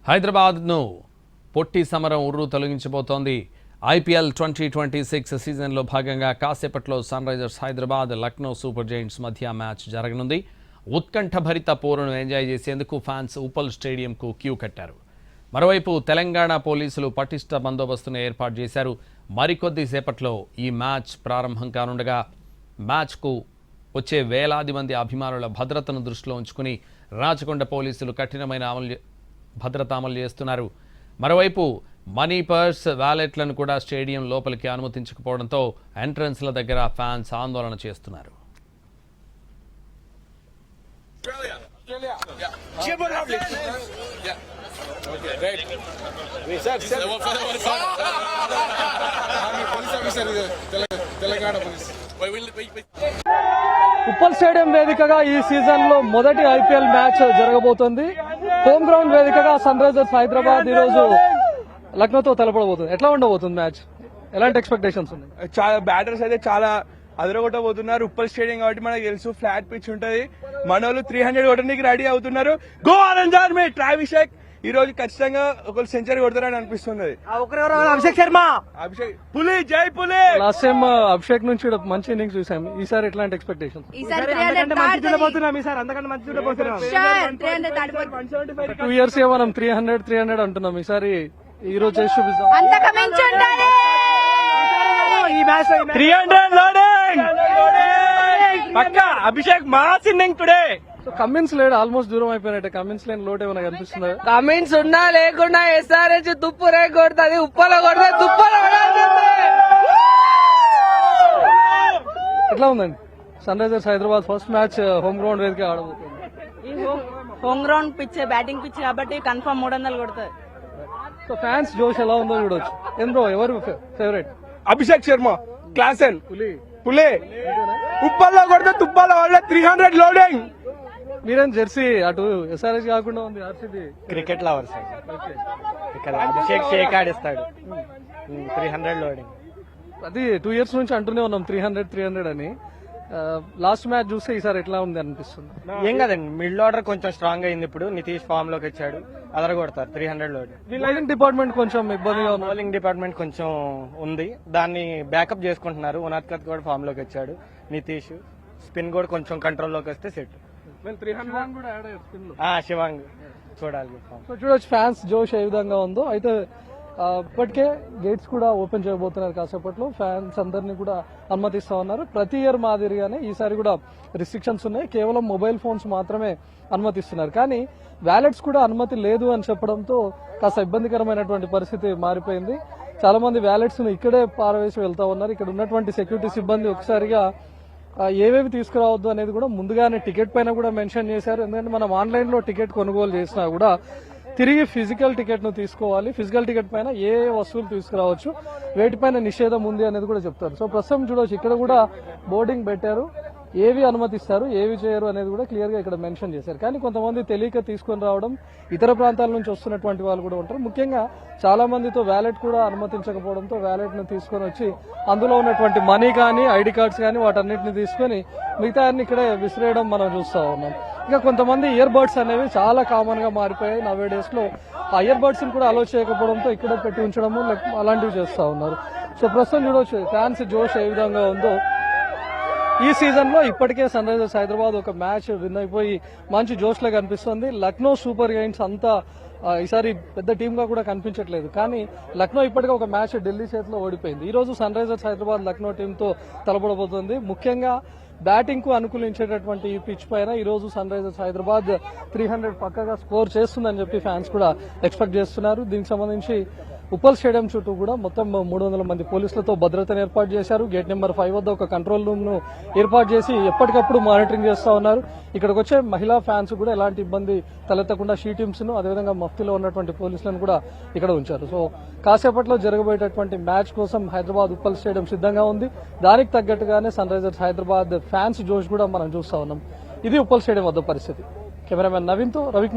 హైదరాబాద్ను పొట్టి సమరం ఉర్రు తొలగించబోతోంది. ఐపీఎల్ 2026 సీజన్లో భాగంగా కాసేపట్లో Sunrisers Hyderabad Lucknow super giants match మ్యాచ్ జరగనుంది. ఉత్కంఠభరిత పోరును ఎంజాయ్ చేసేందుకు ఫ్యాన్స్ ఉప్పల్ స్టేడియంకు క్యూ కట్టారు. మరోవైపు తెలంగాణ పోలీసులు పటిష్ట బందోబస్తును ఏర్పాటు చేశారు. మరికొద్ది సేపట్లో ఈ మ్యాచ్ ప్రారంభం కానుండగా మ్యాచ్కు వచ్చే వేలాది మంది అభిమానుల భద్రతను దృష్టిలో ఉంచుకుని రాచకొండ పోలీసులు కఠినమైన భద్రత అమలు చేస్తున్నారు. మరోవైపు మనీ పర్స్, వ్యాలెట్లను కూడా స్టేడియం లోపలికి అనుమతించకపోవడంతో ఎంట్రన్స్ల దగ్గర ఫ్యాన్స్ ఆందోళన చేస్తున్నారు. ఉప్పల్ స్టేడియం వేదికగా ఈ సీజన్ లో మొదటి ఐపీఎల్ మ్యాచ్ జరగబోతోంది. హోమ్ గ్రౌండ్ వేదికగా సన్ రైజర్స్ హైదరాబాద్ ఈ రోజు లక్నోతో తలపడబోతుంది. ఎట్లా ఉండబోతుంది మ్యాచ్? ఎలాంటి ఎక్స్పెక్టేషన్స్ ఉన్నాయి? చాలా బ్యాటర్స్ అయితే చాలా అదరగొట్టబోతున్నారు. ఉప్పల్ స్టేడియం కాబట్టి మనకు తెలుసు, ఫ్లాట్ పిచ్ ఉంటది. మన వాళ్ళు 300 కొట్టడానికి రెడీ అవుతున్నారు. Go orange army! అభిషేక్ ఈ రోజు ఖచ్చితంగా ఒక సెంచరీ కొడతారని అనిపిస్తుంది. అభిషేక్ శర్మ, అభిషేక్ పులి, జై పులి! లాస్ట్ టైం అభిషేక్ నుంచి మంచి ఇన్నింగ్స్ చూసాం. ఈసారి ఎట్లాంటి ఎక్స్పెక్టేషన్స్? 2 years మనం 300 అంటున్నాం. ఈసారి ఈ రోజు చేసి చూపిస్తాం. 300 లోడింగ్ పక్కా. Abhishek mass inning today. Cummins లేడు, ఆల్మోస్ట్ దూరం అయిపోయినట్టే. కమిన్స్ లేని లోటు ఏమైనా కనిపిస్తుందా? కమిన్స్ ఉన్నా లేకుండా ఎస్ఆర్హెచ్ తుప్పురే కొడుతుంది, ఉప్పలో కొడితే తుప్పలో. ఎట్లా ఉందండి Sunrisers Hyderabad first match home ground వేదిక ఆడబోతుంది? Home ground pitch, batting pitch కాబట్టి కన్ఫర్మ్ 300 కొడుతుంది. సో ఫ్యాన్స్ జోష్ ఎలా ఉందో చూడొచ్చు. ఏం బ్రో, ఎవరు ఫేవరెట్? అభిషేక్ శర్మ క్లాసెన్ పులే. ఉప్పల్లో కొడితే తుప్పల్లో వాళ్ళే 300 లోడింగ్. మీరేం జెర్సీ అటు ఎస్ఆర్ఎస్ కాకుండా ఉంది ఆర్సీబీ? Cricket lover sir. ఇక్కడ అభిషేక్ షేక్ ఆడిస్తాడు. 300 లోడింగ్. అది 2 years నుంచి అంటూనే ఉన్నాం 300 అని. లాస్ట్ మ్యాచ్ చూస్తే ఈసారి ఎట్లా ఉంది అనిపిస్తుంది? ఏం కదండి, మిడిల్ ఆర్డర్ కొంచెం స్ట్రాంగ్ అయింది. ఇప్పుడు నితీష్ ఫామ్ లోకి వచ్చాడు, అదరగొడతారు 300 లోడింగ్. బౌలింగ్ డిపార్ట్మెంట్ కొంచెం ఇబ్బందిగా ఉంది. బౌలింగ్ డిపార్ట్మెంట్ కొంచెం ఉంది, దాన్ని బ్యాకప్ చేసుకుంటున్నారు. ఉనాద్కత్ కూడా ఫామ్ లోకి వచ్చాడు. నితీష్ స్పిన్ కూడా కొంచెం కంట్రోల్ లోకి వస్తే సెట్. శివాంగ్ చూడాలి. సో చూడొచ్చు ఫ్యాన్స్ జోష్ ఏ విధంగా ఉందో. అయితే ఇప్పటికే గేట్స్ కూడా ఓపెన్ చేయబోతున్నారు కాసేపట్లో. ఫ్యాన్స్ అందరినీ కూడా అనుమతిస్తా ఉన్నారు. ప్రతి ఇయర్ మాదిరిగానే ఈసారి కూడా రిస్ట్రిక్షన్స్ ఉన్నాయి. కేవలం మొబైల్ ఫోన్స్ మాత్రమే అనుమతిస్తున్నారు. కానీ వ్యాలెట్స్ కూడా అనుమతి లేదు అని చెప్పడంతో కాస్త ఇబ్బందికరమైనటువంటి పరిస్థితి మారిపోయింది. చాలా మంది వ్యాలెట్స్ ను ఇక్కడే పారవేసి వెళ్తా ఉన్నారు. ఇక్కడ ఉన్నటువంటి సెక్యూరిటీ సిబ్బంది ఒకసారిగా ఏవేవి తీసుకురావద్దు అనేది కూడా ముందుగానే టికెట్ పైన కూడా మెన్షన్ చేశారు. ఎందుకంటే మనం ఆన్లైన్ లో టికెట్ కొనుగోలు చేసినా కూడా తిరిగి ఫిజికల్ టికెట్ ను తీసుకోవాలి. ఫిజికల్ టికెట్ పైన ఏ వస్తువులు తీసుకురావచ్చు, వేటిపైన నిషేధం ఉంది అనేది కూడా చెప్తారు. సో ప్రస్తుతం చూడవచ్చు ఇక్కడ కూడా బోర్డింగ్ పెట్టారు. ఏవి అనుమతిస్తారు, ఏవి చేయరు అనేది కూడా క్లియర్ గా ఇక్కడ మెన్షన్ చేశారు. కానీ కొంతమంది తెలియక తీసుకొని రావడం, ఇతర ప్రాంతాల నుంచి వస్తున్నటువంటి వాళ్ళు కూడా ఉంటారు. ముఖ్యంగా చాలా మందితో వ్యాలెట్ కూడా అనుమతించకపోవడంతో వ్యాలెట్ ను తీసుకొని వచ్చి అందులో ఉన్నటువంటి మనీ కానీ, ఐడి కార్డ్స్ కానీ వాటన్నిటిని తీసుకొని మిగతా అన్ని ఇక్కడే విసిరేయడం మనం చూస్తా ఉన్నాం. ఇంకా కొంతమంది ఇయర్ బడ్స్ అనేవి చాలా కామన్ గా మారిపోయాయి నవే డేస్ లో. ఆ ఇయర్ బడ్స్ ని కూడా అలో చేయకపోవడంతో ఇక్కడే పెట్టి ఉంచడము అలాంటివి చేస్తా ఉన్నారు. సో ప్రస్తుతం చూడవచ్చు ఫ్యాన్స్ జోష్ ఏ విధంగా ఉందో. ఈ సీజన్ లో ఇప్పటికే సన్ రైజర్స్ హైదరాబాద్ ఒక మ్యాచ్ విన్ అయిపోయి మంచి జోష్ లో కనిపిస్తుంది. లక్నో సూపర్ జైంట్స్ అంతా ఈసారి పెద్ద టీమ్ గా కూడా కనిపించట్లేదు. కానీ లక్నో ఇప్పటికే ఒక మ్యాచ్ ఢిల్లీ చేతిలో ఓడిపోయింది. ఈ రోజు Sunrisers Hyderabad Lucknow team తో తలపడబోతుంది. ముఖ్యంగా బ్యాటింగ్ కు అనుకూలించేటటువంటి ఈ పిచ్ పైన ఈ రోజు సన్ రైజర్స్ హైదరాబాద్ 300 పక్కగా స్కోర్ చేస్తుందని చెప్పి ఫ్యాన్స్ కూడా ఎక్స్పెక్ట్ చేస్తున్నారు. దీనికి సంబంధించి ఉప్పల్ స్టేడియం చుట్టూ కూడా మొత్తం 300 మంది పోలీసులతో భద్రతను ఏర్పాటు చేశారు. గేట్ నెంబర్ 5 వద్ద ఒక కంట్రోల్ రూమ్ ను ఏర్పాటు చేసి ఎప్పటికప్పుడు మానిటరింగ్ చేస్తా ఉన్నారు. ఇక్కడికి వచ్చే మహిళా ఫ్యాన్స్ కూడా ఎలాంటి ఇబ్బంది తలెత్తకుండా షీ టీమ్స్ ను, అదేవిధంగా మఫ్తీలో ఉన్నటువంటి పోలీసులను కూడా ఇక్కడ ఉంచారు. సో కాసేపట్లో జరగబోయేటటువంటి మ్యాచ్ కోసం హైదరాబాద్ ఉప్పల్ స్టేడియం సిద్ధంగా ఉంది. దానికి తగ్గట్టుగానే సన్ రైజర్స్ హైదరాబాద్ ఫ్యాన్స్ జోష్ కూడా మనం చూస్తా ఉన్నాం. ఇది ఉప్పల్ స్టేడియం వద్ద పరిస్థితి. కెమెరామెన్ నవీన్ తో రవికుమార్.